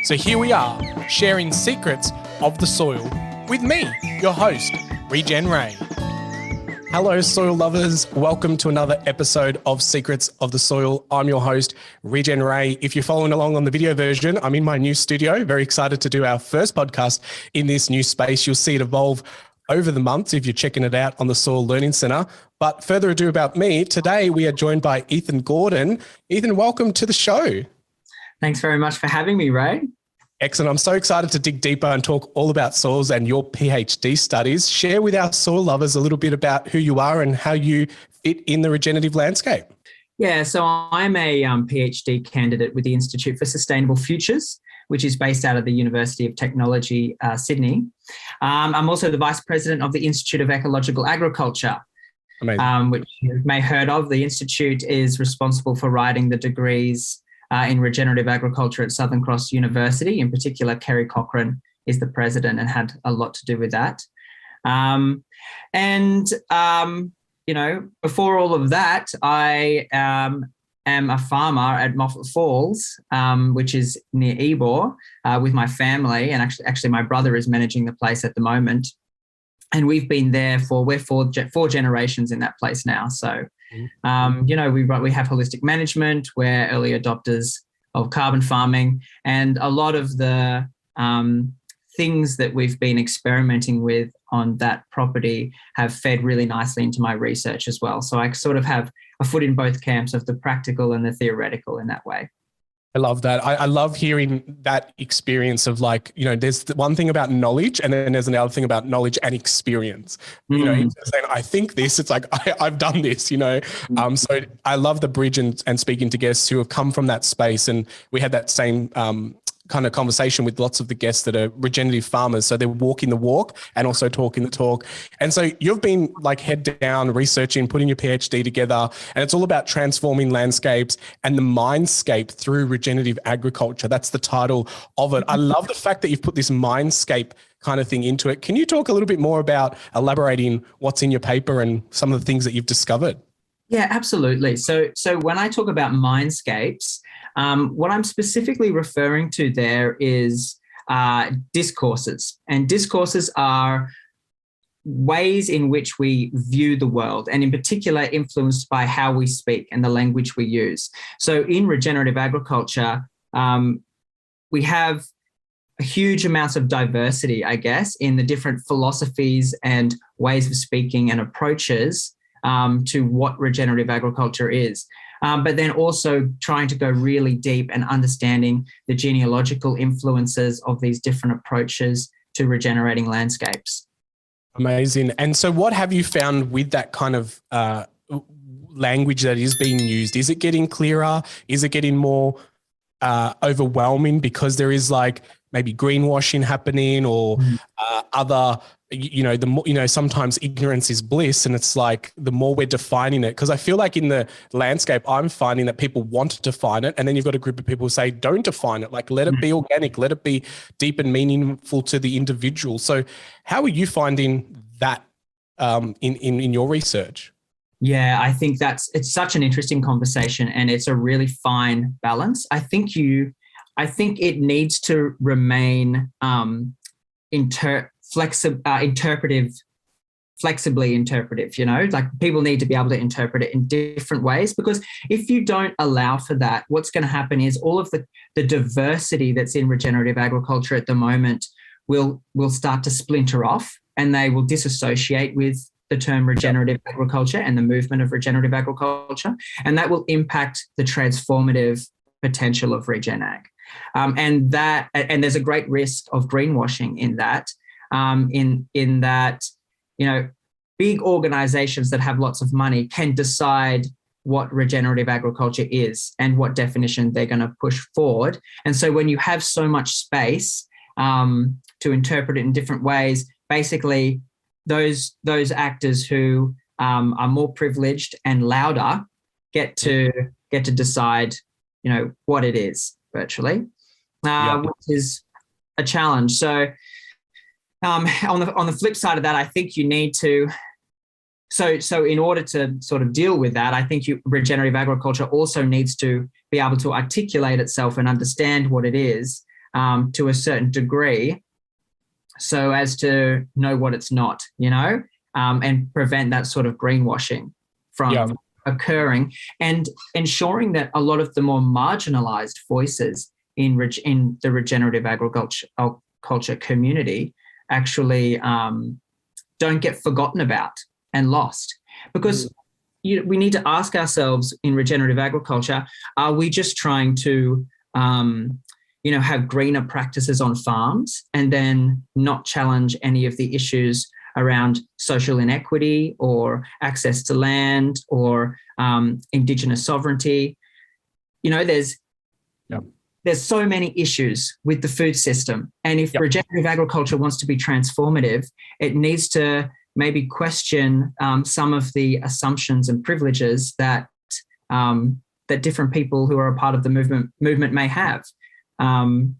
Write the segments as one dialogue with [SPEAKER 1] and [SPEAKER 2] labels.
[SPEAKER 1] So here we are, sharing secrets of the soil with me, your host, Regen Ray. Hello, soil lovers. Welcome to another episode of Secrets of the Soil. I'm your host, Regen Ray. If you're following along on the video version, I'm in my new studio. Very excited to do our first podcast in this new space. You'll see it evolve over the months if you're checking it out on the Soil Learning Centre. But further ado about me, today we are joined by Ethan Gordon. Ethan, welcome to the show.
[SPEAKER 2] Thanks very much for having me, Ray.
[SPEAKER 1] Excellent. I'm so excited to dig deeper and talk all about soils and your Ph.D. studies. Share with our soil lovers a little bit about who you are and how you fit in the regenerative landscape.
[SPEAKER 2] Yeah, so I'm a Ph.D. candidate with the Institute for Sustainable Futures, which is based out of the University of Technology, Sydney. I'm also the Vice President of the Institute of Ecological Agriculture, which you may have heard of. The Institute is responsible for writing the degrees in regenerative agriculture at Southern Cross University. In particular, Kerry Cochrane is the president and had a lot to do with that. Before all of that, I am a farmer at Moffat Falls, which is near Ebor, with my family. And actually my brother is managing the place at the moment. And we've been there we're four generations in that place now. So, we have holistic management. We're early adopters of carbon farming, and a lot of the things that we've been experimenting with on that property have fed really nicely into my research as well. So I sort of have a foot in both camps of the practical and the theoretical in that way.
[SPEAKER 1] I love that. I love hearing that experience of there's one thing about knowledge and then there's another thing about knowledge and experience. Saying, I think this, it's like, I've done this, So I love the bridge and speaking to guests who have come from that space. And we had that same kind of conversation with lots of the guests that are regenerative farmers. So they're walking the walk and also talking the talk. And so you've been head down researching, putting your PhD together, and it's all about transforming landscapes and the mindscape through regenerative agriculture. That's the title of it. I love the fact that you've put this mindscape kind of thing into it. Can you talk a little bit more about elaborating what's in your paper and some of the things that you've discovered?
[SPEAKER 2] Yeah, absolutely. So when I talk about mindscapes, what I'm specifically referring to there is discourses. And discourses are ways in which we view the world, and in particular influenced by how we speak and the language we use. So in regenerative agriculture, we have a huge amounts of diversity, I guess, in the different philosophies and ways of speaking and approaches to what regenerative agriculture is. But then also trying to go really deep and understanding the genealogical influences of these different approaches to regenerating landscapes.
[SPEAKER 1] Amazing. And so what have you found with that kind of language that is being used? Is it getting clearer? Is it getting more overwhelming because there is maybe greenwashing happening or other, the more, sometimes ignorance is bliss, and it's the more we're defining it, because I feel like in the landscape, I'm finding that people want to define it. And then you've got a group of people who say, don't define it, let it be organic, let it be deep and meaningful to the individual. So how are you finding that in your research?
[SPEAKER 2] Yeah, I think it's such an interesting conversation, and it's a really fine balance. I think it needs to remain flexibly interpretive, people need to be able to interpret it in different ways, because if you don't allow for that, what's going to happen is all of the diversity that's in regenerative agriculture at the moment will start to splinter off, and they will disassociate with the term regenerative agriculture and the movement of regenerative agriculture, and that will impact the transformative potential of regen ag. And there's a great risk of greenwashing in that, in that, big organizations that have lots of money can decide what regenerative agriculture is and what definition they're going to push forward. And so when you have so much space to interpret it in different ways, basically those actors who are more privileged and louder get to decide, what it is virtually, which is a challenge. So on the flip side of that, I think you need to. So in order to sort of deal with that, I think regenerative agriculture also needs to be able to articulate itself and understand what it is to a certain degree so as to know what it's not, and prevent that sort of greenwashing from occurring, and ensuring that a lot of the more marginalized voices in the regenerative agriculture community actually don't get forgotten about and lost. Because we need to ask ourselves in regenerative agriculture, are we just trying to have greener practices on farms and then not challenge any of the issues around social inequity or access to land or Indigenous sovereignty? There's so many issues with the food system. And if regenerative agriculture wants to be transformative, it needs to maybe question some of the assumptions and privileges that different people who are a part of the movement may have. To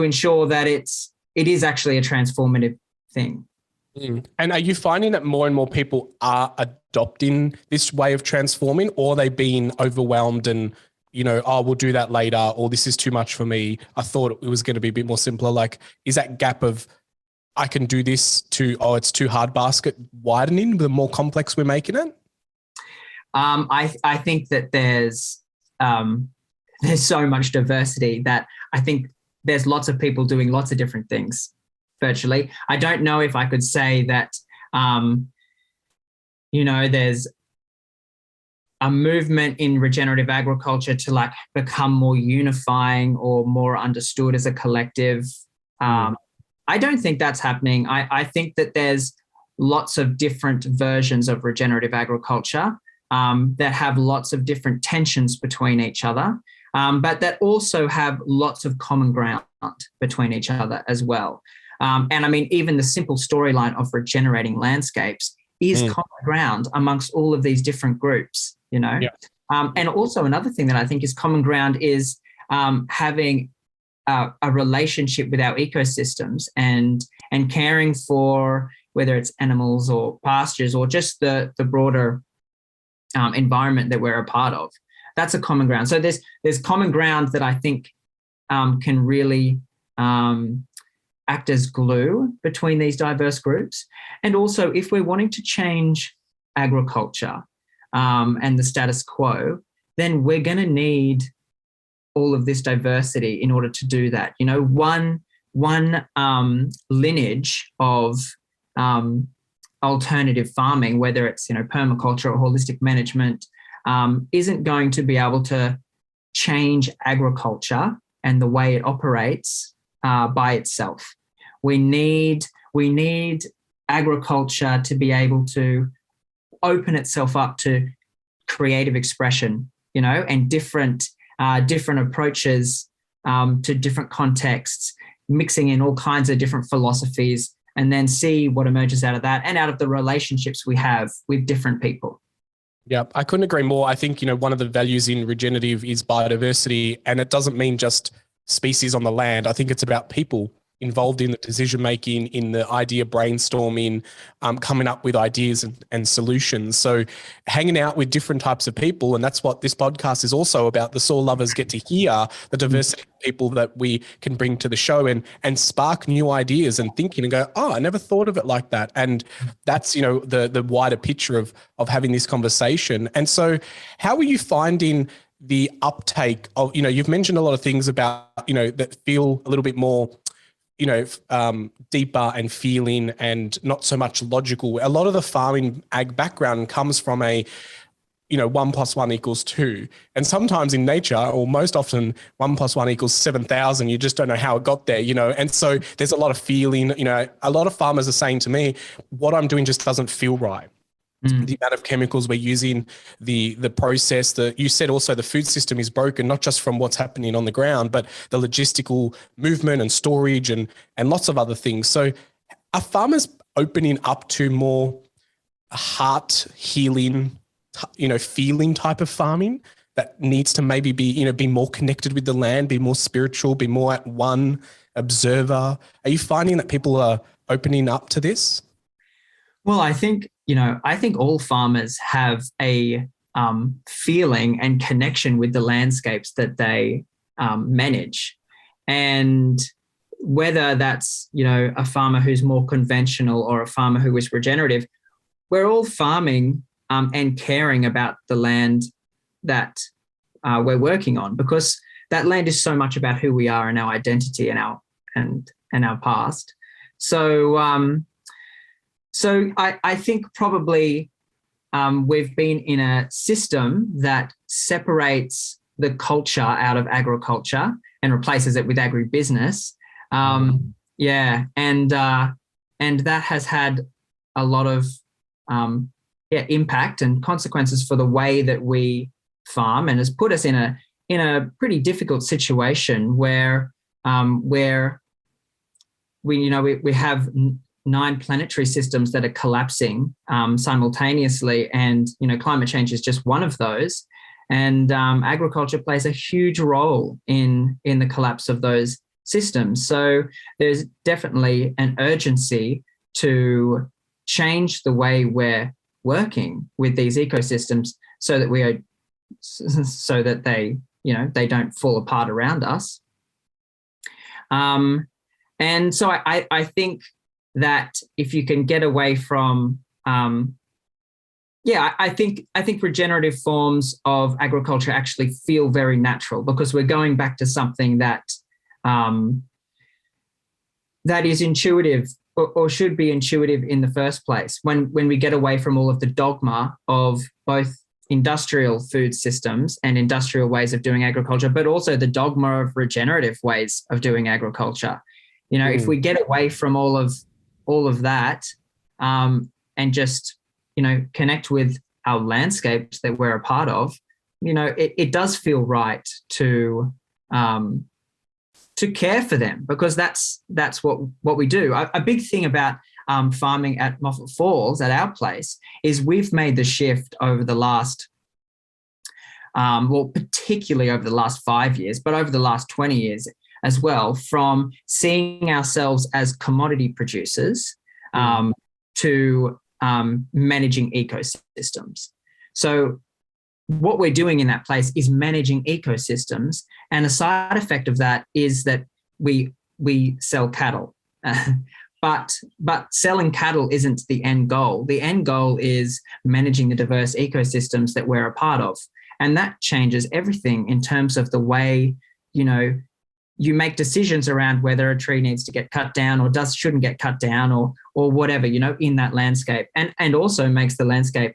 [SPEAKER 2] ensure that it is actually a transformative thing.
[SPEAKER 1] And are you finding that more and more people are adopting this way of transforming, or are they being overwhelmed and, we'll do that later, or this is too much for me? I thought it was going to be a bit more simpler. Like, is that gap of I can do this to, it's too hard basket widening the more complex we're making it?
[SPEAKER 2] I think that there's so much diversity that I think there's lots of people doing lots of different things virtually. I don't know if I could say that, there's a movement in regenerative agriculture to become more unifying or more understood as a collective. I don't think that's happening. I think that there's lots of different versions of regenerative agriculture that have lots of different tensions between each other, but that also have lots of common ground between each other as well. And I mean, even the simple storyline of regenerating landscapes is common ground amongst all of these different groups, And also another thing that I think is common ground is having a relationship with our ecosystems and caring for whether it's animals or pastures or just the broader environment that we're a part of. That's a common ground. So there's common ground that I think can really act as glue between these diverse groups. And also, if we're wanting to change agriculture and the status quo, then we're going to need all of this diversity in order to do that. One lineage of alternative farming, whether it's permaculture or holistic management, isn't going to be able to change agriculture and the way it operates by itself. We need agriculture to be able to open itself up to creative expression, and different approaches to different contexts, mixing in all kinds of different philosophies, and then see what emerges out of that and out of the relationships we have with different people.
[SPEAKER 1] Yeah, I couldn't agree more. I think, one of the values in regenerative is biodiversity, and it doesn't mean just species on the land. I think it's about people involved in the decision making, in the idea brainstorming, coming up with ideas and solutions. So hanging out with different types of people, and that's what this podcast is also about. The soil lovers get to hear the diversity of people that we can bring to the show and spark new ideas and thinking and go, I never thought of it like that. And that's, the wider picture of having this conversation. And so how are you finding the uptake of, you've mentioned a lot of things about, that feel a little bit more deeper and feeling and not so much logical. A lot of the farming ag background comes from a, 1 + 1 = 2. And sometimes in nature, or most often 1 + 1 = 7,000. You just don't know how it got there, And so there's a lot of feeling, a lot of farmers are saying to me, what I'm doing just doesn't feel right. The amount of chemicals we're using, the process, you said also the food system is broken, not just from what's happening on the ground, but the logistical movement and storage and lots of other things. So are farmers opening up to more heart healing, feeling type of farming that needs to maybe be more connected with the land, be more spiritual, be more at one observer? Are you finding that people are opening up to this?
[SPEAKER 2] Well, I think all farmers have a feeling and connection with the landscapes that they manage. And whether that's, a farmer who's more conventional or a farmer who is regenerative, we're all farming and caring about the land that we're working on, because that land is so much about who we are and our identity and our past. So I think probably we've been in a system that separates the culture out of agriculture and replaces it with agribusiness. And that has had a lot of impact and consequences for the way that we farm, and has put us in a pretty difficult situation where we have 9 planetary systems that are collapsing simultaneously, and climate change is just one of those. And agriculture plays a huge role in the collapse of those systems. So there's definitely an urgency to change the way we're working with these ecosystems, so that they don't fall apart around us. And so I think that if you can get away from I think regenerative forms of agriculture actually feel very natural, because we're going back to something that is intuitive, or should be intuitive in the first place. When we get away from all of the dogma of both industrial food systems and industrial ways of doing agriculture, but also the dogma of regenerative ways of doing agriculture. If we get away from all of that and just connect with our landscapes that we're a part of, it does feel right to care for them, because that's what we do. A big thing about farming at Moffat Falls, at our place, is we've made the shift over the last, particularly over the last 5 years, but over the last 20 years as well, from seeing ourselves as commodity producers to managing ecosystems. So what we're doing in that place is managing ecosystems, and a side effect of that is that we sell cattle. But selling cattle isn't the end goal. The end goal is managing the diverse ecosystems that we're a part of. And that changes everything in terms of the way, you make decisions around whether a tree needs to get cut down or shouldn't get cut down, or whatever, in that landscape, and also makes the landscape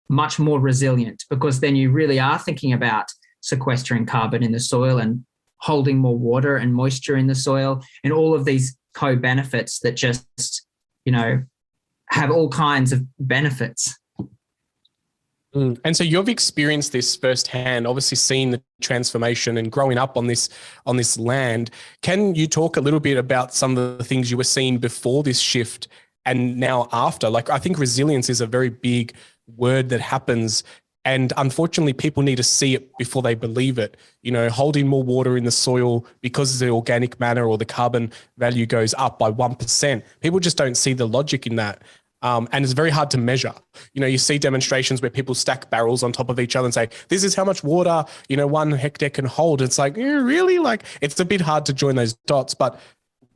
[SPEAKER 2] much more resilient, because then you really are thinking about sequestering carbon in the soil and holding more water and moisture in the soil, and all of these co-benefits that just, have all kinds of benefits.
[SPEAKER 1] And so you've experienced this firsthand, obviously seeing the transformation and growing up on this land. Can you talk a little bit about some of the things you were seeing before this shift and now after? Like, I think resilience is a very big word that happens, and unfortunately people need to see it before they believe it. Holding more water in the soil because the organic matter or the carbon value goes up by 1%. People just don't see the logic in that. And it's very hard to measure. You see demonstrations where people stack barrels on top of each other and say, this is how much water, 1 hectare can hold. It's like, really? Like, it's a bit hard to join those dots. But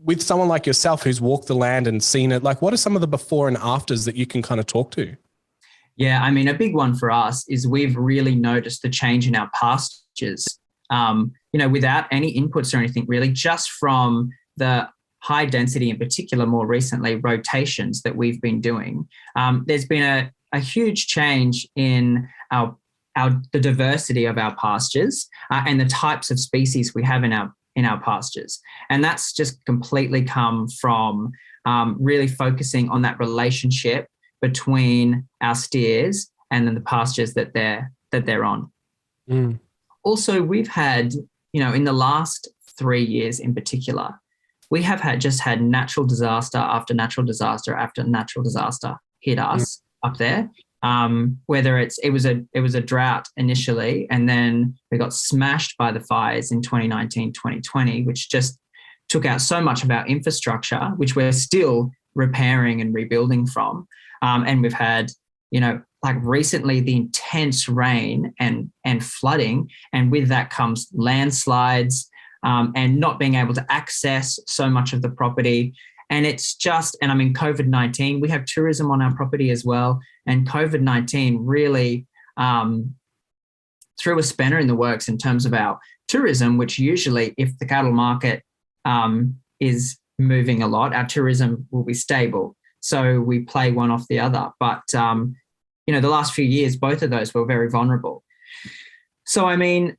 [SPEAKER 1] with someone like yourself who's walked the land and seen it, like, what are some of the before and afters that you can kind of talk to?
[SPEAKER 2] Yeah, I mean, a big one for us is we've really noticed the change in our pastures, without any inputs or anything, really, just from the high density, in particular, more recently, rotations that we've been doing. There's been a huge change in the diversity of our pastures and the types of species we have in our pastures. And that's just completely come from really focusing on that relationship between our steers and then the pastures that they're on. Also, we've had, in the last 3 years in particular, we have had natural disaster after natural disaster after natural disaster hit us up there. Whether it was a drought initially, and then we got smashed by the fires in 2019, 2020, which just took out so much of our infrastructure, which we're still repairing and rebuilding from. And we've had, like recently, the intense rain and flooding, and with that comes landslides, and not being able to access so much of the property. And it's just, and I mean, COVID-19, we have tourism on our property as well. And COVID-19 really threw a spanner in the works in terms of our tourism, which usually, if the cattle market is moving a lot, our tourism will be stable. So we play one off the other. But, the last few years, both of those were very vulnerable. So, I mean,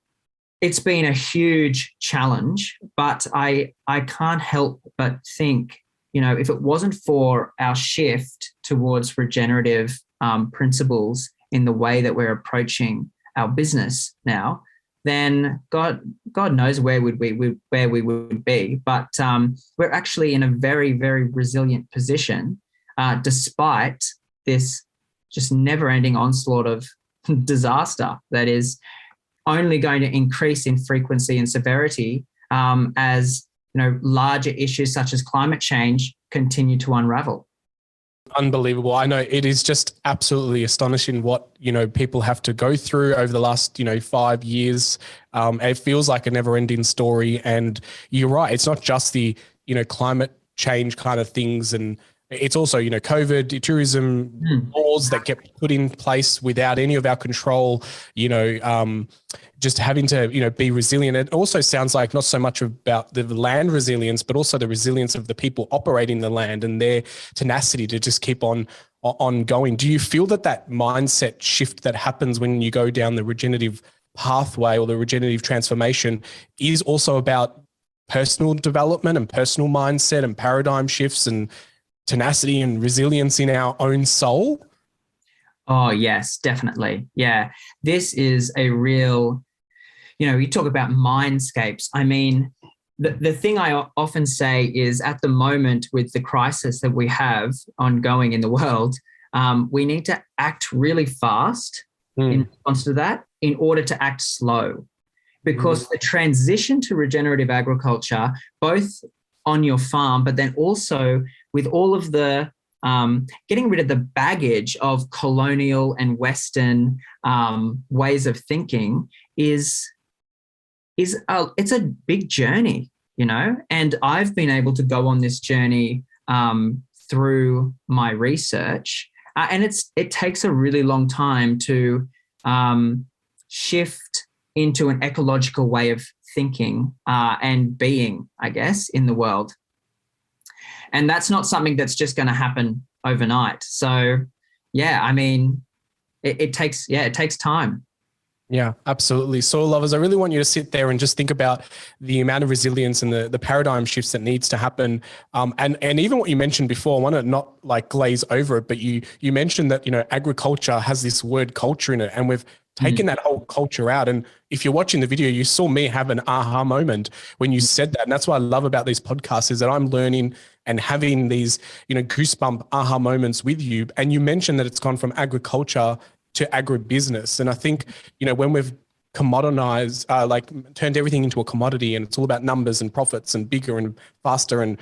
[SPEAKER 2] it's been a huge challenge, but I can't help but think, if it wasn't for our shift towards regenerative principles in the way that we're approaching our business now, then God knows where we would be. But we're actually in a very, very resilient position, despite this just never-ending onslaught of disaster that is only going to increase in frequency and severity as larger issues such as climate change continue to unravel.
[SPEAKER 1] Unbelievable. I know it is just absolutely astonishing what, people have to go through over the last, 5 years. It feels like a never ending story. And you're right. It's not just the, climate change kind of things. And it's also, COVID, tourism laws that get put in place without any of our control, just having to, be resilient. It also sounds like not so much about the land resilience, but also the resilience of the people operating the land and their tenacity to just keep on going. Do you feel that mindset shift that happens when you go down the regenerative pathway or the regenerative transformation is also about personal development and personal mindset and paradigm shifts and tenacity and resilience in our own soul?
[SPEAKER 2] Oh, yes, definitely. Yeah. This is a real, you talk about mindscapes. I mean, the thing I often say is at the moment with the crisis that we have ongoing in the world, we need to act really fast in response to that in order to act slow. Because the transition to regenerative agriculture, both on your farm, but then also with all of the getting rid of the baggage of colonial and Western ways of thinking it's a big journey, and I've been able to go on this journey through my research, and it takes a really long time to shift into an ecological way of thinking and being, I guess, in the world. And that's not something that's just going to happen overnight. So, yeah, I mean, it takes time.
[SPEAKER 1] Yeah, absolutely. Soil lovers, I really want you to sit there and just think about the amount of resilience and the paradigm shifts that needs to happen. And even what you mentioned before, I want to not glaze over it, but you mentioned that, agriculture has this word culture in it, and we've taken that whole culture out. And if you're watching the video, you saw me have an aha moment when you said that. And that's what I love about these podcasts is that I'm learning and having these, goosebump aha moments with you. And you mentioned that it's gone from agriculture to agribusiness. And I think, when we've commoditized, turned everything into a commodity and it's all about numbers and profits and bigger and faster and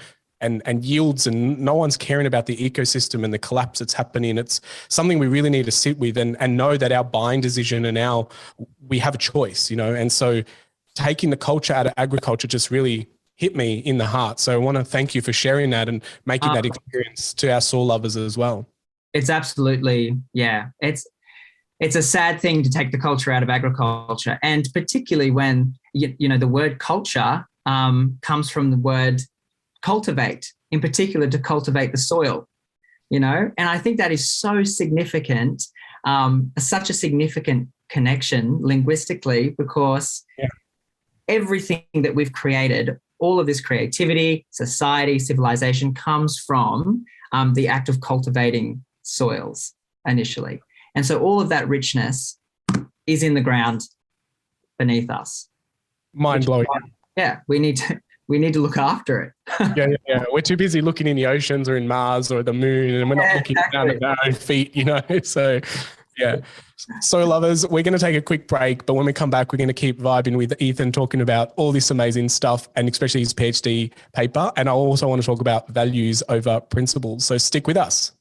[SPEAKER 1] yields, and no one's caring about the ecosystem and the collapse that's happening. It's something we really need to sit with and know that our buying decision and we have a choice, and so taking the culture out of agriculture just really hit me in the heart. So I want to thank you for sharing that and making that experience to our soil lovers as well.
[SPEAKER 2] It's absolutely, yeah. It's a sad thing to take the culture out of agriculture, and particularly when, the word culture comes from the word cultivate, in particular to cultivate the soil, and I think that is so significant, such a significant connection linguistically, because everything that we've created, all of this creativity, society, civilization comes from the act of cultivating soils initially. And so all of that richness is in the ground beneath us.
[SPEAKER 1] Mind blowing.
[SPEAKER 2] Yeah, we need to look after it.
[SPEAKER 1] Yeah. We're too busy looking in the oceans or in Mars or the moon, and we're not looking down at our own feet, So, yeah. So, lovers, we're going to take a quick break, but when we come back, we're going to keep vibing with Ethan, talking about all this amazing stuff, and especially his PhD paper. And I also want to talk about values over principles. So stick with us.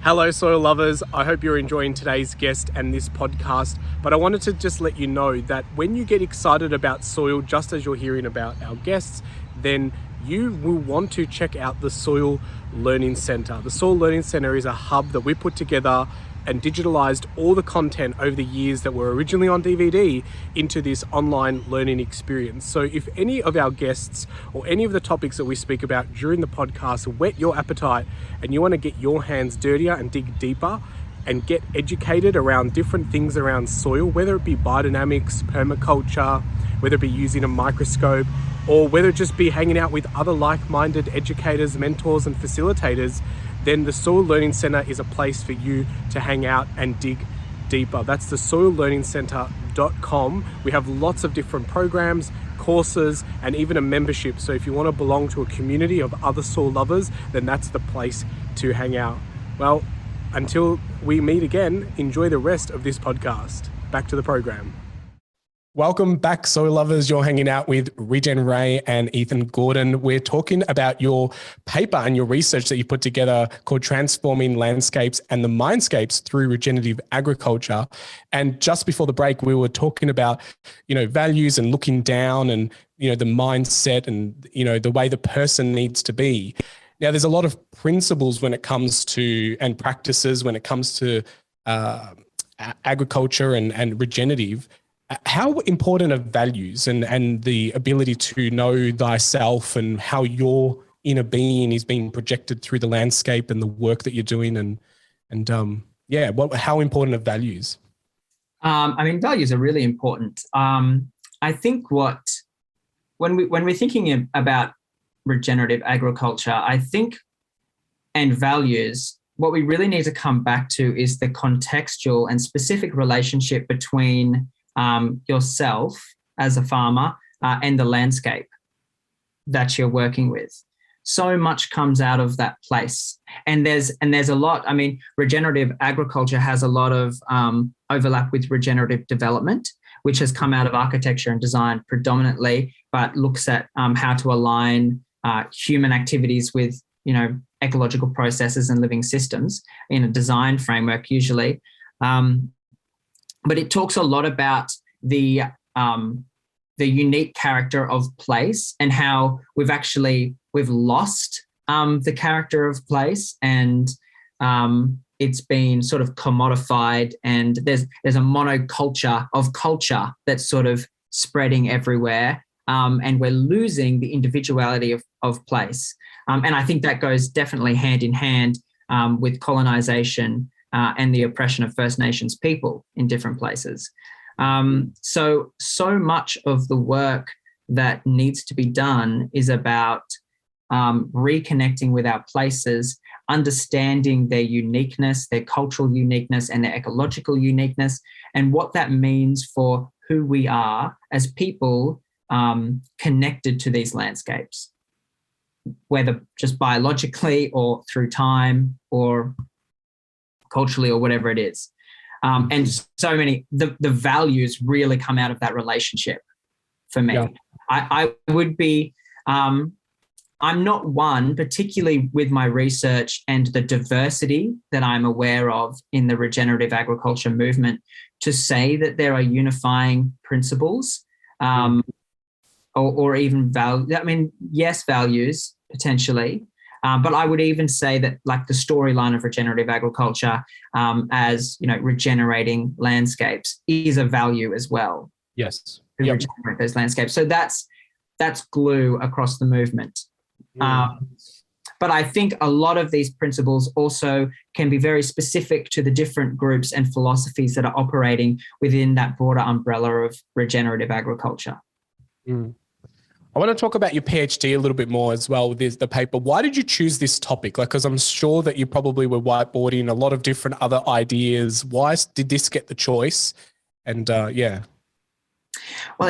[SPEAKER 1] Hello, soil lovers. I hope you're enjoying today's guest and this podcast. But I wanted to just let you know that when you get excited about soil, just as you're hearing about our guests, then you will want to check out the Soil Learning Centre. The Soil Learning Centre is a hub that we put together and digitalized all the content over the years that were originally on DVD into this online learning experience. So if any of our guests or any of the topics that we speak about during the podcast whet your appetite and you want to get your hands dirtier and dig deeper and get educated around different things around soil, whether it be biodynamics, permaculture, whether it be using a microscope, or whether it just be hanging out with other like-minded educators, mentors, and facilitators, then the Soil Learning Centre is a place for you to hang out and dig deeper. That's the soillearningcentre.com. We have lots of different programs, courses, and even a membership. So if you want to belong to a community of other soil lovers, then that's the place to hang out. Well, until we meet again, enjoy the rest of this podcast. Back to the program. Welcome back, soil lovers. You're hanging out with Regen Ray and Ethan Gordon. We're talking about your paper and your research that you put together called Transforming Landscapes and the Mindscapes Through Regenerative Agriculture. And just before the break, we were talking about, values and looking down and, the mindset and, the way the person needs to be. Now, there's a lot of principles when it comes to, and practices when it comes to agriculture and regenerative. How important are values and the ability to know thyself and how your inner being is being projected through the landscape and the work that you're doing how important are values?
[SPEAKER 2] Values are really important. I think when we're thinking about regenerative agriculture, and values, what we really need to come back to is the contextual and specific relationship between yourself as a farmer and the landscape that you're working with. So much comes out of that place. And there's a lot, regenerative agriculture has a lot of overlap with regenerative development, which has come out of architecture and design predominantly, but looks at how to align human activities with, ecological processes and living systems in a design framework usually. But it talks a lot about the unique character of place and how we've lost the character of place, and it's been sort of commodified, and there's a monoculture of culture that's sort of spreading everywhere, and we're losing the individuality of place. And I think that goes definitely hand in hand with colonization and the oppression of First Nations people in different places. So much of the work that needs to be done is about reconnecting with our places, understanding their uniqueness, their cultural uniqueness, and their ecological uniqueness, and what that means for who we are as people connected to these landscapes, whether just biologically or through time or culturally or whatever it is. And so many, the values really come out of that relationship for me. Yeah. I would be, I'm not one, particularly with my research and the diversity that I'm aware of in the regenerative agriculture movement, to say that there are unifying principles or even value. Yes, values potentially. But I would even say that, like, the storyline of regenerative agriculture as, regenerating landscapes is a value as well.
[SPEAKER 1] Yes.
[SPEAKER 2] To regenerate those landscapes. So that's glue across the movement. But I think a lot of these principles also can be very specific to the different groups and philosophies that are operating within that broader umbrella of regenerative agriculture.
[SPEAKER 1] I want to talk about your PhD a little bit more as well with the paper. Why did you choose this topic? Because I'm sure that you probably were whiteboarding a lot of different other ideas. Why did this get the choice? And
[SPEAKER 2] Well,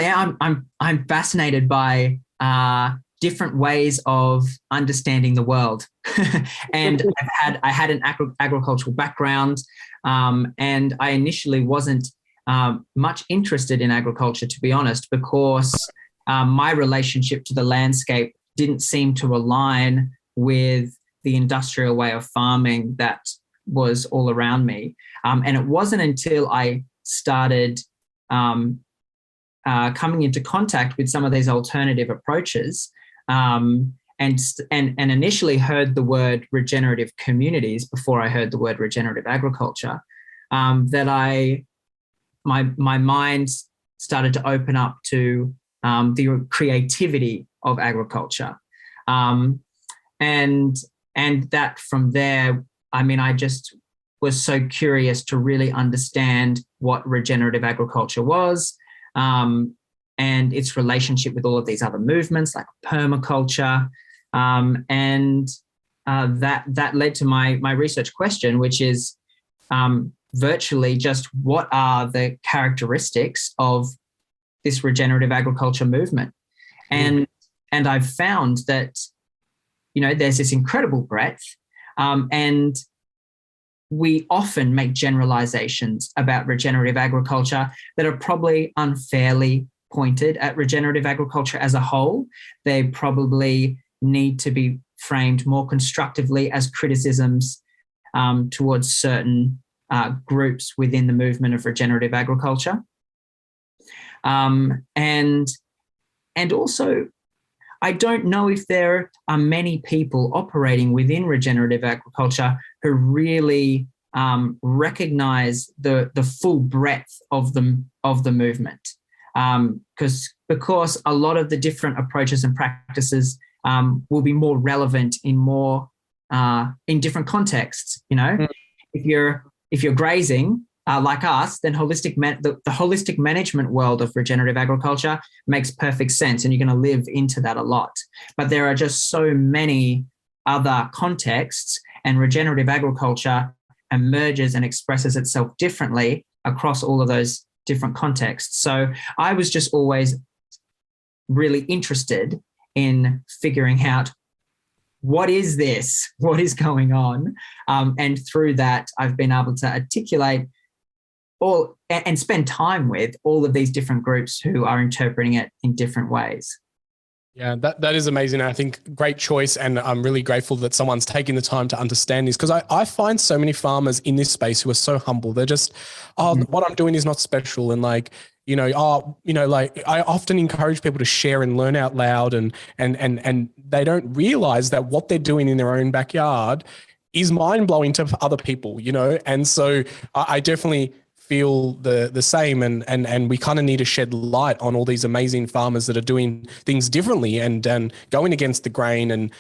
[SPEAKER 2] yeah, I'm fascinated by different ways of understanding the world, and I had an agricultural background, and I initially wasn't much interested in agriculture, to be honest, because my relationship to the landscape didn't seem to align with the industrial way of farming that was all around me. And it wasn't until I started coming into contact with some of these alternative approaches, and initially heard the word regenerative communities before I heard the word regenerative agriculture, that my mind started to open up to the creativity of agriculture, and that from there, I mean, I just was so curious to really understand what regenerative agriculture was, and its relationship with all of these other movements like permaculture, and that led to my research question, which is virtually just what are the characteristics of this regenerative agriculture movement, and I've found that there's this incredible breadth, and we often make generalizations about regenerative agriculture that are probably unfairly pointed at regenerative agriculture as a whole. They probably need to be framed more constructively as criticisms towards certain groups within the movement of regenerative agriculture. And also, I don't know if there are many people operating within regenerative agriculture who really recognize the full breadth of the movement, because a lot of the different approaches and practices will be more relevant in different contexts. If you're grazing like us, then the holistic management world of regenerative agriculture makes perfect sense, and you're going to live into that a lot. But there are just so many other contexts, and regenerative agriculture emerges and expresses itself differently across all of those different contexts. So I was just always really interested in figuring out, what is this? What is going on? And through that, I've been able to articulate and spend time with all of these different groups who are interpreting it in different ways.
[SPEAKER 1] Yeah, that is amazing. I think great choice. And I'm really grateful that someone's taking the time to understand this, because I find so many farmers in this space who are so humble. They're just, what I'm doing is not special. And like, I often encourage people to share and learn out loud, and they don't realize that what they're doing in their own backyard is mind blowing to other people, And so I definitely feel the same, and we kind of need to shed light on all these amazing farmers that are doing things differently and going against the grain and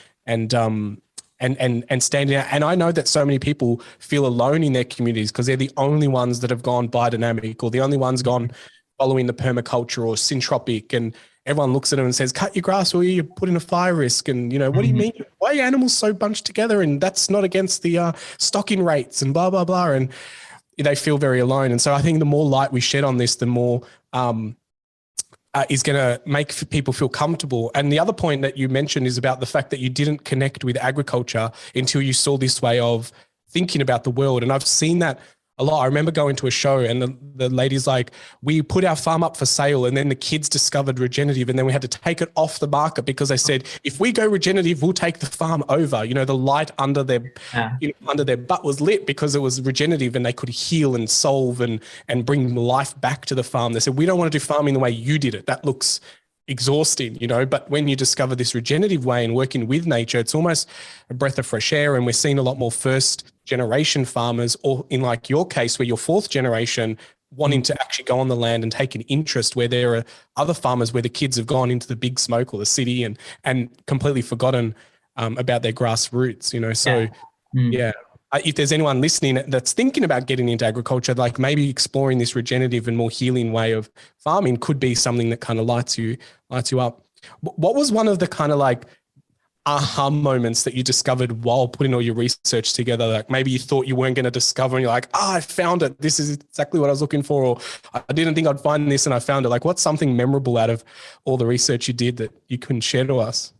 [SPEAKER 1] standing out. And I know that so many people feel alone in their communities because they're the only ones that have gone biodynamic, or the only ones gone following the permaculture or syntropic, and everyone looks at them and says, cut your grass or you put in a fire risk. And, what do you mean? Why are animals so bunched together? And that's not against the stocking rates and blah, blah, blah. And they feel very alone. And so I think the more light we shed on this, the more is going to make people feel comfortable. And the other point that you mentioned is about the fact that you didn't connect with agriculture until you saw this way of thinking about the world. And I've seen that a lot. I remember going to a show and the lady's like, we put our farm up for sale, and then the kids discovered regenerative, and then we had to take it off the market because they said, if we go regenerative, we'll take the farm over. The light under their butt was lit because it was regenerative, and they could heal and solve and bring life back to the farm. They said, we don't want to do farming the way you did it. That looks exhausting, but when you discover this regenerative way and working with nature, it's almost a breath of fresh air. And we're seeing a lot more first generation farmers, or in like your case where you're fourth generation, wanting to actually go on the land and take an interest, where there are other farmers where the kids have gone into the big smoke or the city and completely forgotten about their grassroots, so yeah. If there's anyone listening that's thinking about getting into agriculture, like maybe exploring this regenerative and more healing way of farming could be something that kind of lights you up. What was one of the kind of like aha moments that you discovered while putting all your research together? Like maybe you thought you weren't going to discover, and you're like, I found it. This is exactly what I was looking for. Or I didn't think I'd find this and I found it. Like, what's something memorable out of all the research you did that you couldn't share to us?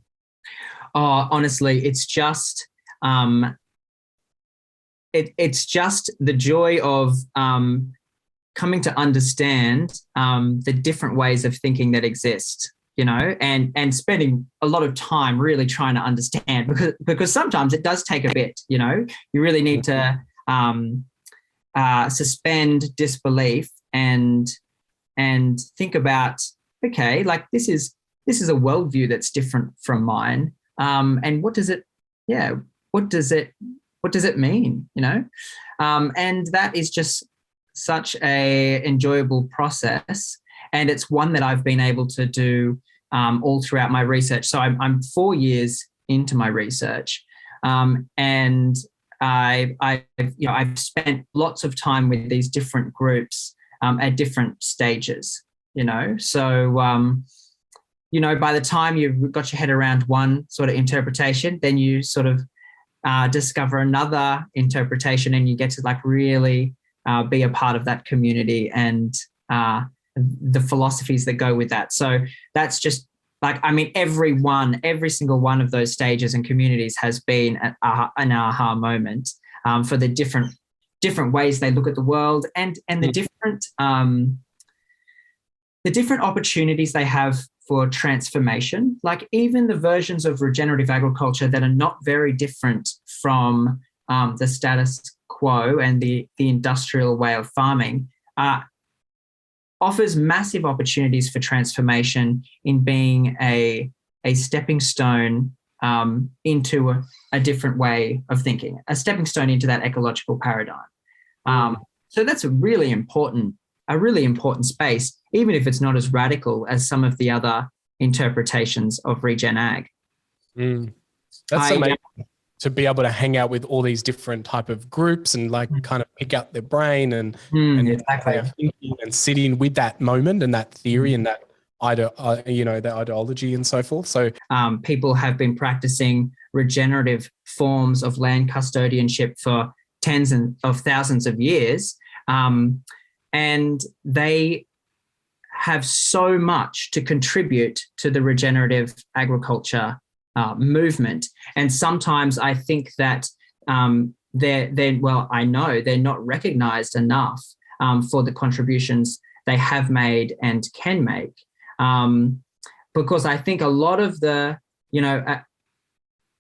[SPEAKER 2] Honestly, it's just... It's just the joy of coming to understand the different ways of thinking that exist, and spending a lot of time really trying to understand, because sometimes it does take a bit, you really need to suspend disbelief and think about, okay, like this is a worldview that's different from mine, and what does it mean, you know? And that is just such a enjoyable process, and it's one that I've been able to do all throughout my research. So I'm 4 years into my research, and I've spent lots of time with these different groups at different stages, you know. So by the time you've got your head around one sort of interpretation, then you sort of discover another interpretation, and you get to like really be a part of that community and the philosophies that go with that. So that's just like, I mean, every single one of those stages and communities has been an aha moment for the different ways they look at the world, and the different opportunities they have for transformation. Like even the versions of regenerative agriculture that are not very different from the status quo and the industrial way of farming offers massive opportunities for transformation in being a stepping stone into a different way of thinking, a stepping stone into that ecological paradigm. So that's a really important space, even if it's not as radical as some of the other interpretations of regen ag.
[SPEAKER 1] That's amazing to be able to hang out with all these different type of groups and like kind of pick out their brain and
[SPEAKER 2] exactly.
[SPEAKER 1] and sitting with that moment and that theory and that the ideology and so forth. So
[SPEAKER 2] people have been practicing regenerative forms of land custodianship for tens of thousands of years, and they have so much to contribute to the regenerative agriculture movement. And sometimes I think that I know they're not recognized enough for the contributions they have made and can make. Because I think a lot of the,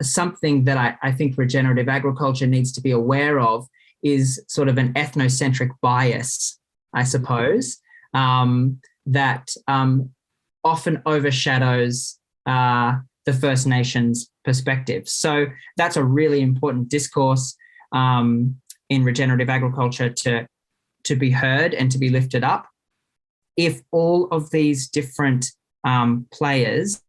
[SPEAKER 2] something that I think regenerative agriculture needs to be aware of is sort of an ethnocentric bias, I suppose, that often overshadows the First Nations perspective. So that's a really important discourse in regenerative agriculture to be heard and to be lifted up. If all of these different players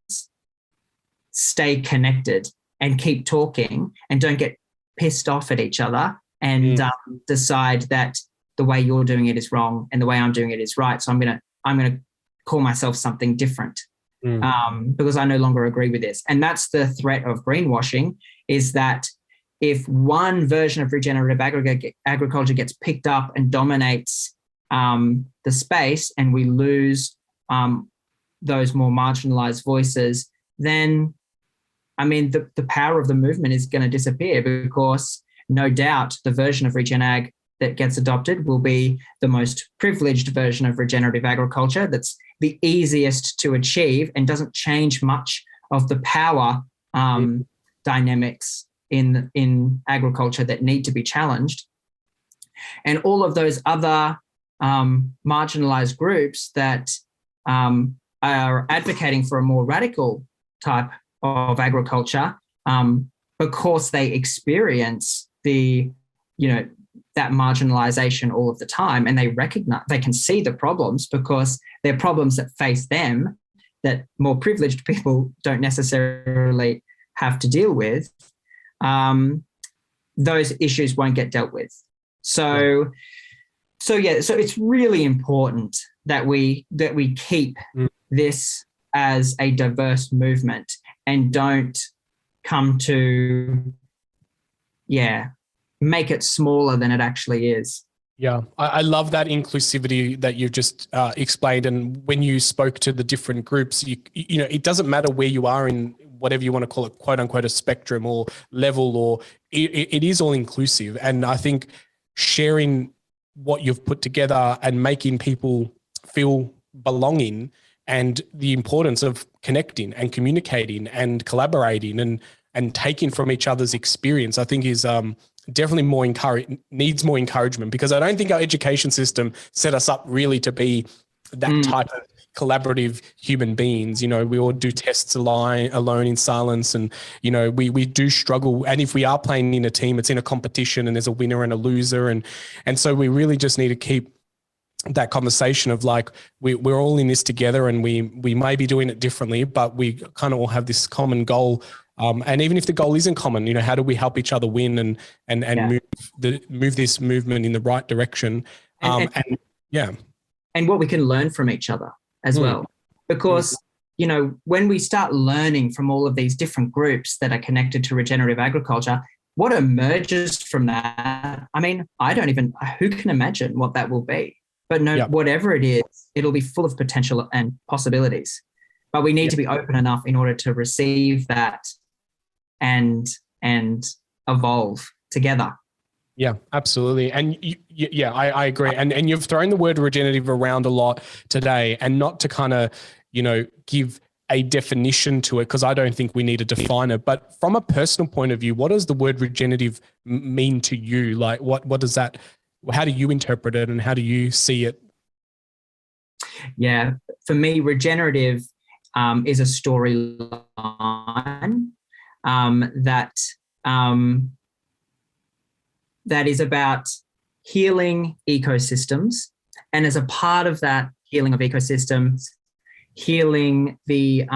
[SPEAKER 2] stay connected and keep talking and don't get pissed off at each other and decide that the way you're doing it is wrong and the way I'm doing it is right, so I'm gonna call myself something different because I no longer agree with this. And that's the threat of greenwashing, is that if one version of regenerative agriculture gets picked up and dominates the space, and we lose those more marginalized voices, then, I mean, the power of the movement is going to disappear, because no doubt the version of regen ag that gets adopted will be the most privileged version of regenerative agriculture, that's the easiest to achieve and doesn't change much of the power dynamics in agriculture that need to be challenged. And all of those other marginalized groups that are advocating for a more radical type of agriculture, because they experience that marginalization all of the time, and they can see the problems, because they're problems that face them that more privileged people don't necessarily have to deal with. Those issues won't get dealt with. So it's really important that we keep this as a diverse movement and don't come to make it smaller than it actually is.
[SPEAKER 1] Yeah, I love that inclusivity that you've just explained. And when you spoke to the different groups, it doesn't matter where you are in whatever you want to call it, quote unquote, a spectrum or level, or it is all inclusive. And I think sharing what you've put together and making people feel belonging, and the importance of connecting and communicating and collaborating and taking from each other's experience, I think is definitely needs more encouragement, because I don't think our education system set us up really to be that type of collaborative human beings. You know, we all do tests alone in silence, and you know, we do struggle. And if we are playing in a team, it's in a competition, and there's a winner and a loser, and so we really just need to keep that conversation of like, we're all in this together, and we may be doing it differently, but we kind of all have this common goal. And even if the goal isn't common, you know, how do we help each other win and move this movement in the right direction? And
[SPEAKER 2] what we can learn from each other as well, because you know, when we start learning from all of these different groups that are connected to regenerative agriculture, what emerges from that? I mean, who can imagine what that will be? But whatever it is, it'll be full of potential and possibilities. But we need to be open enough in order to receive that and evolve together.
[SPEAKER 1] Yeah, absolutely. And I agree. And you've thrown the word regenerative around a lot today, and not to kind of, you know, give a definition to it, because I don't think we need to define it. But from a personal point of view, what does the word regenerative mean to you? Like, what does that, how do you interpret it, and how do you see it?
[SPEAKER 2] Yeah, for me, regenerative is a storyline that is about healing ecosystems, and as a part of that healing of ecosystems, healing the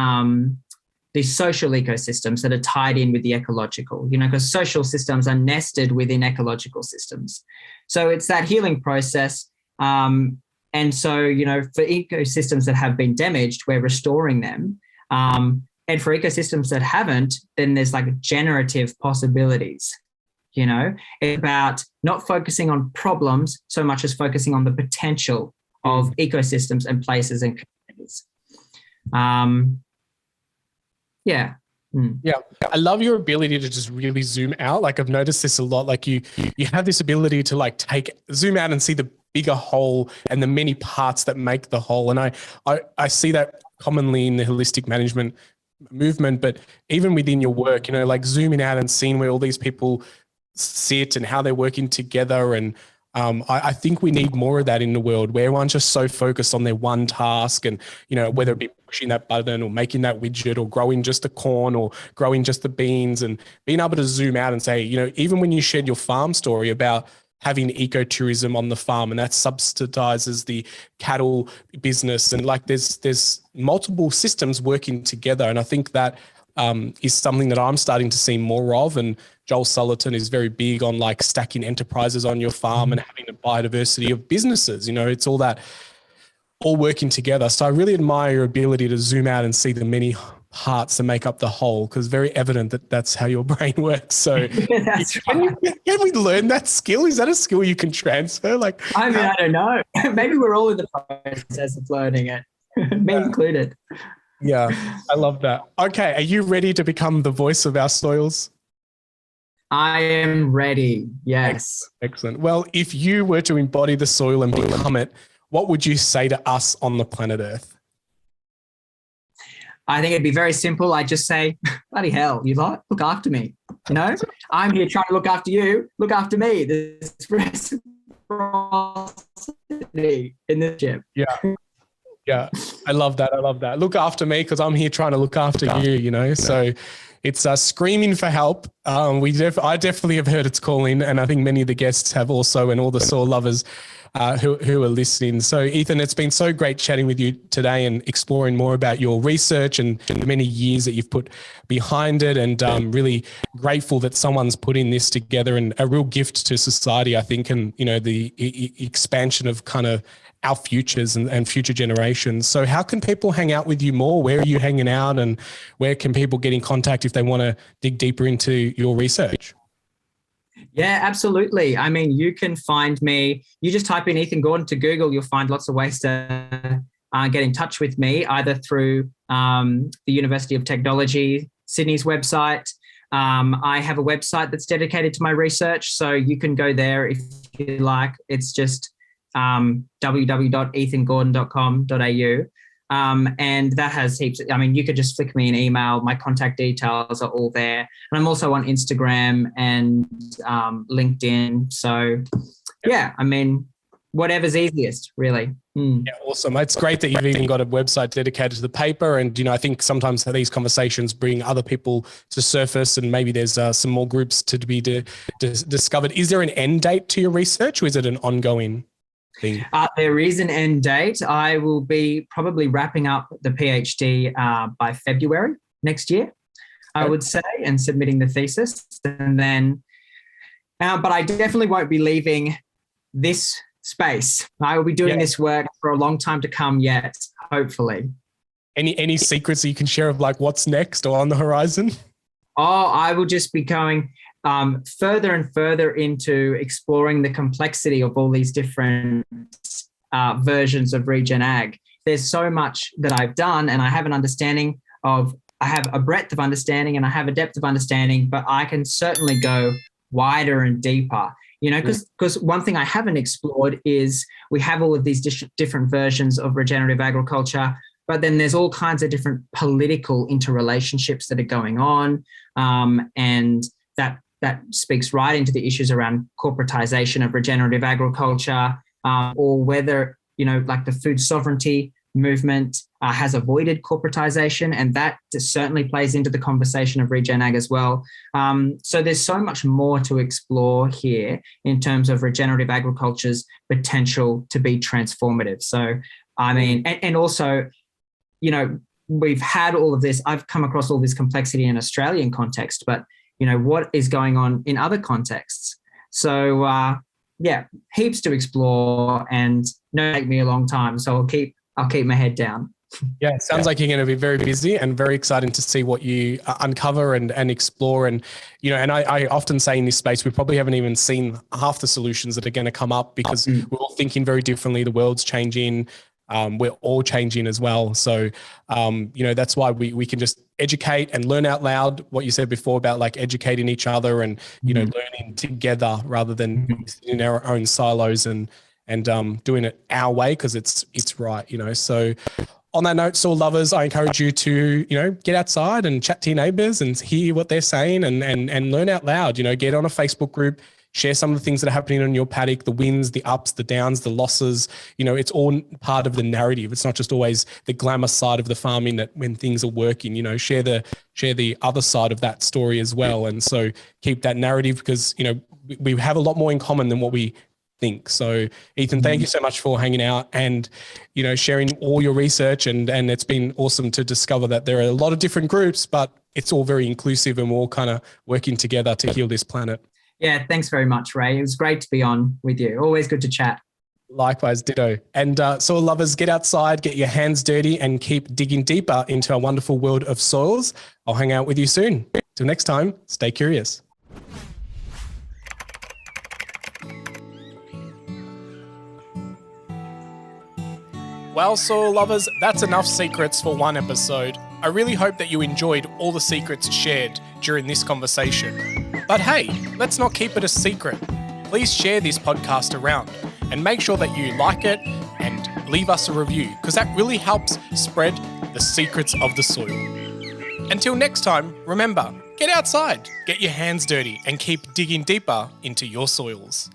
[SPEAKER 2] social ecosystems that are tied in with the ecological, you know, because social systems are nested within ecological systems. So it's that healing process. And so, you know, for ecosystems that have been damaged, we're restoring them. And for ecosystems that haven't, then there's like generative possibilities. You know, it's about not focusing on problems so much as focusing on the potential of ecosystems and places and communities.
[SPEAKER 1] Yeah, I love your ability to just really zoom out. Like, I've noticed this a lot. Like, you have this ability to like zoom out and see the bigger whole and the many parts that make the whole. And I see that commonly in the holistic management movement, but even within your work, you know, like zooming out and seeing where all these people sit and how they're working together. And I think we need more of that in the world, where everyone's just so focused on their one task, and, you know, whether it be pushing that button or making that widget or growing just the corn or growing just the beans, and being able to zoom out and say, you know, even when you shared your farm story about having ecotourism on the farm, and that subsidizes the cattle business, and like there's multiple systems working together. And I think that is something that I'm starting to see more of. And Joel Sullivan is very big on like stacking enterprises on your farm and having a biodiversity of businesses. You know, it's all that all working together. So I really admire your ability to zoom out and see the many parts that make up the whole, because very evident that that's how your brain works. So can we learn that skill? Is that a skill you can transfer? Like,
[SPEAKER 2] I mean, I don't know. Maybe we're all in the process of learning it, me included.
[SPEAKER 1] Yeah, I love that. Okay, are you ready to become the voice of our soils?
[SPEAKER 2] I am ready. Yes.
[SPEAKER 1] Excellent. Well, if you were to embody the soil and become it, what would you say to us on the planet Earth?
[SPEAKER 2] I think it'd be very simple. I'd just say, bloody hell, you lot, look after me. You know, I'm here trying to look after you. Look after me. This reciprocity in the gym.
[SPEAKER 1] Yeah, I love that. Look after me, because I'm here trying to look after you, you know. So it's screaming for help. I definitely have heard its calling, and I think many of the guests have also, and all the soil lovers who are listening. So Ethan, it's been so great chatting with you today and exploring more about your research and the many years that you've put behind it, and really grateful that someone's putting this together, and a real gift to society, I think, and, you know, the expansion of kind of our futures and future generations. So how can people hang out with you more? Where are you hanging out, and where can people get in contact if they want to dig deeper into your research?
[SPEAKER 2] Yeah, absolutely. I mean, you can find me, you just type in Ethan Gordon to Google, you'll find lots of ways to get in touch with me, either through the University of Technology, Sydney's website. I have a website that's dedicated to my research, so you can go there if you like. It's just www.ethangordon.com.au. And that has heaps. I mean, you could just flick me an email. My contact details are all there. And I'm also on Instagram and LinkedIn. So, yeah, I mean, whatever's easiest, really.
[SPEAKER 1] Yeah, awesome. It's great that you've even got a website dedicated to the paper. And, I think sometimes these conversations bring other people to surface, and maybe there's some more groups to be discovered. Is there an end date to your research, or is it an ongoing thing?
[SPEAKER 2] There is an end date. I will be probably wrapping up the PhD by February next year, I would say, and submitting the thesis. And then, but I definitely won't be leaving this space. I will be doing this work for a long time to come yet, hopefully.
[SPEAKER 1] Any secrets that you can share of like what's next or on the horizon?
[SPEAKER 2] I will just be going further and further into exploring the complexity of all these different versions of Regen Ag. There's so much that I've done, and I have I have a breadth of understanding and I have a depth of understanding, but I can certainly go wider and deeper. Because one thing I haven't explored is we have all of these different versions of regenerative agriculture, but then there's all kinds of different political interrelationships that are going on, and that speaks right into the issues around corporatization of regenerative agriculture, or whether, like the food sovereignty movement has avoided corporatization, and that certainly plays into the conversation of Regen Ag as well. So there's so much more to explore here in terms of regenerative agriculture's potential to be transformative. So, I mean, and also, we've had all of this. I've come across all this complexity in Australian context, but, what is going on in other contexts? So, heaps to explore, and take me a long time. So I'll keep my head down.
[SPEAKER 1] Yeah, it sounds like you're going to be very busy, and very exciting to see what you uncover and explore. And, and I often say in this space, we probably haven't even seen half the solutions that are going to come up, because we're all thinking very differently. The world's changing. We're all changing as well. So, that's why we can just educate and learn out loud, what you said before about like educating each other and, learning together rather than in our own silos and doing it our way, because it's right, So on that note, soil lovers, I encourage you to, get outside and chat to your neighbors and hear what they're saying and learn out loud, get on a Facebook group, share some of the things that are happening on your paddock, the wins, the ups, the downs, the losses. It's all part of the narrative. It's not just always the glamour side of the farming that when things are working, share the other side of that story as well. And so keep that narrative, because, we have a lot more in common than what we think. So Ethan, thank you so much for hanging out and, sharing all your research. And it's been awesome to discover that there are a lot of different groups, but it's all very inclusive, and we're all kind of working together to heal this planet.
[SPEAKER 2] Yeah, thanks very much, Ray. It was great to be on with you. Always good to chat.
[SPEAKER 1] Likewise, ditto. And soil lovers, get outside, get your hands dirty, and keep digging deeper into our wonderful world of soils. I'll hang out with you soon. Till next time, stay curious. Well, soil lovers, that's enough secrets for one episode. I really hope that you enjoyed all the secrets shared during this conversation. But hey, let's not keep it a secret. Please share this podcast around and make sure that you like it and leave us a review, because that really helps spread the secrets of the soil. Until next time, remember, get outside, get your hands dirty, and keep digging deeper into your soils.